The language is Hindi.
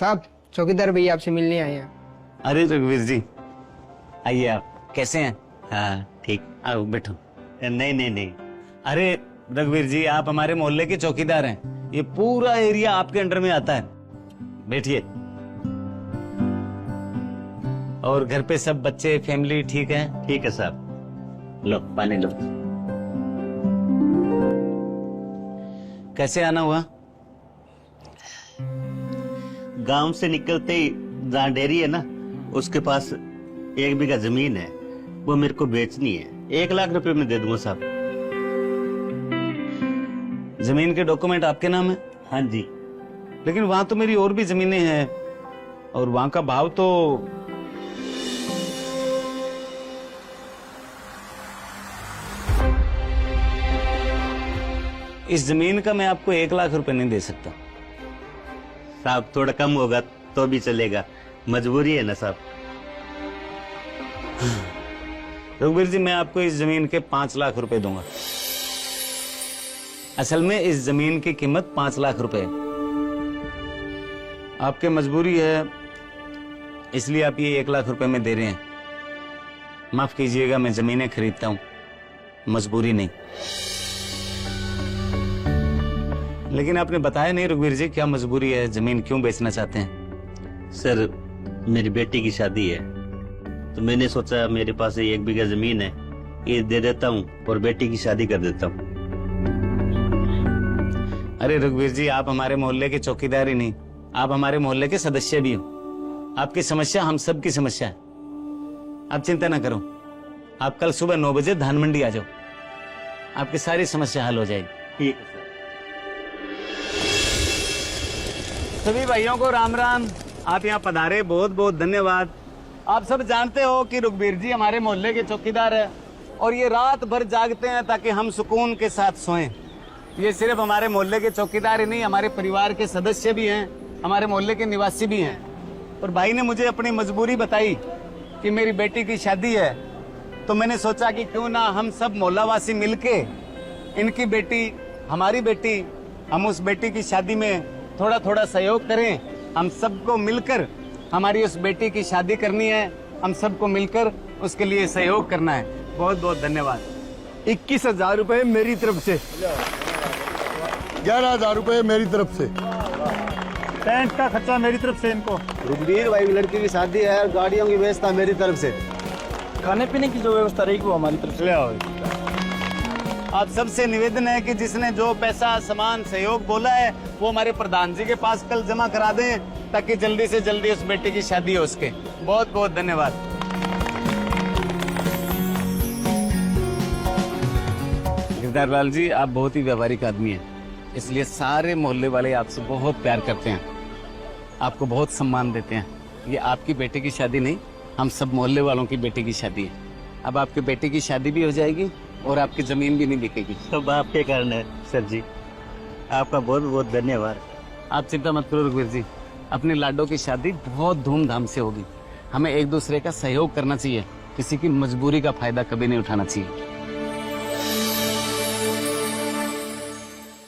साहब चौकीदार भैया आपसे मिलने आए हैं। अरे रघुवीर जी, आइए। आप कैसे हैं? हाँ ठीक, आओ बैठो। नहीं नहीं नहीं, अरे रघुवीर जी, आप हमारे मोहल्ले के चौकीदार हैं। ये पूरा एरिया आपके अंडर में आता है। बैठिए। और घर पे सब बच्चे फैमिली ठीक है? ठीक है साहब। लो पानी लो। कैसे आना हुआ? गांव से निकलते ही जहाँ डेयरी है ना, उसके पास 1 बीघा जमीन है, वो मेरे को बेचनी है। 1 लाख रुपए में दे दूंगा साहब। जमीन के डॉक्यूमेंट आपके नाम है? हाँ जी। लेकिन वहां तो मेरी और भी जमीनें हैं और वहां का भाव तो इस जमीन का मैं आपको 1 लाख रुपए नहीं दे सकता। साहब थोड़ा कम होगा तो भी चलेगा, मजबूरी है ना साहब। रघुवीर जी, मैं आपको इस जमीन के 5 लाख रुपए दूंगा। असल में इस जमीन की कीमत 5 लाख रुपए है। आपके मजबूरी है इसलिए आप ये 1 लाख रुपए में दे रहे हैं। माफ कीजिएगा, मैं जमीनें खरीदता हूं, मजबूरी नहीं। लेकिन आपने बताया नहीं रघुवीर जी, क्या मजबूरी है? जमीन क्यों बेचना चाहते हैं? सर मेरी बेटी की शादी है, तो मैंने सोचा मेरे पास 1 बीघा जमीन है, ये दे देता हूँ और बेटी की शादी कर देता हूँ। अरे रघुवीर जी, आप हमारे मोहल्ले के चौकीदार ही नहीं, आप हमारे मोहल्ले के सदस्य भी हो। आपकी समस्या हम सब की समस्या है। आप चिंता ना करो, आप कल सुबह 9 बजे धान मंडी आ जाओ, आपकी सारी समस्या हल हो जाएगी। ठीक है सर। सभी भाइयों को राम राम। आप यहाँ पधारे, बहुत बहुत धन्यवाद। आप सब जानते हो कि रघुवीर जी हमारे मोहल्ले के चौकीदार है और ये रात भर जागते हैं ताकि हम सुकून के साथ सोएं। ये सिर्फ हमारे मोहल्ले के चौकीदार ही नहीं, हमारे परिवार के सदस्य भी हैं, हमारे मोहल्ले के निवासी भी हैं। और भाई ने मुझे अपनी मजबूरी बताई कि मेरी बेटी की शादी है, तो मैंने सोचा कि क्यों ना हम सब मोहल्लावासी मिलके इनकी बेटी, हमारी बेटी, हम उस बेटी की शादी में थोड़ा थोड़ा सहयोग करें। हम सबको मिलकर हमारी उस बेटी की शादी करनी है, हम सबको मिलकर उसके लिए सहयोग करना है। बहुत बहुत धन्यवाद। 21,000 रुपए मेरी तरफ से, 11,000 रुपए मेरी तरफ से, टेंट का खर्चा मेरी तरफ से इनको। रघुवीर भाई की लड़की की शादी है और गाड़ियों की व्यवस्था मेरी तरफ से, खाने पीने की जो व्यवस्था रहेगी वो हमारी तरफ से। ले आओ। आप सबसे निवेदन है कि जिसने जो पैसा सामान सहयोग बोला है वो हमारे प्रधान जी के पास कल जमा करा दें, ताकि जल्दी से जल्दी उस बेटे की शादी हो उसके। बहुत बहुत धन्यवाद। गिरधार लाल जी, आप बहुत ही व्यावहारिक आदमी हैं, इसलिए सारे मोहल्ले वाले आपसे बहुत प्यार करते हैं, आपको बहुत सम्मान देते हैं। ये आपकी बेटे की शादी नहीं, हम सब मोहल्ले वालों की बेटे की शादी है। अब आपके बेटे की शादी भी हो जाएगी और आपकी जमीन भी नहीं बिकेगी। सब आपके कारण है सर जी, आपका बहुत बहुत धन्यवाद। आप चिंता मत करो रघुवीर जी, अपने लाडो की शादी बहुत धूमधाम से होगी। हमें एक दूसरे का सहयोग करना चाहिए, किसी की मजबूरी का फायदा कभी नहीं उठाना चाहिए।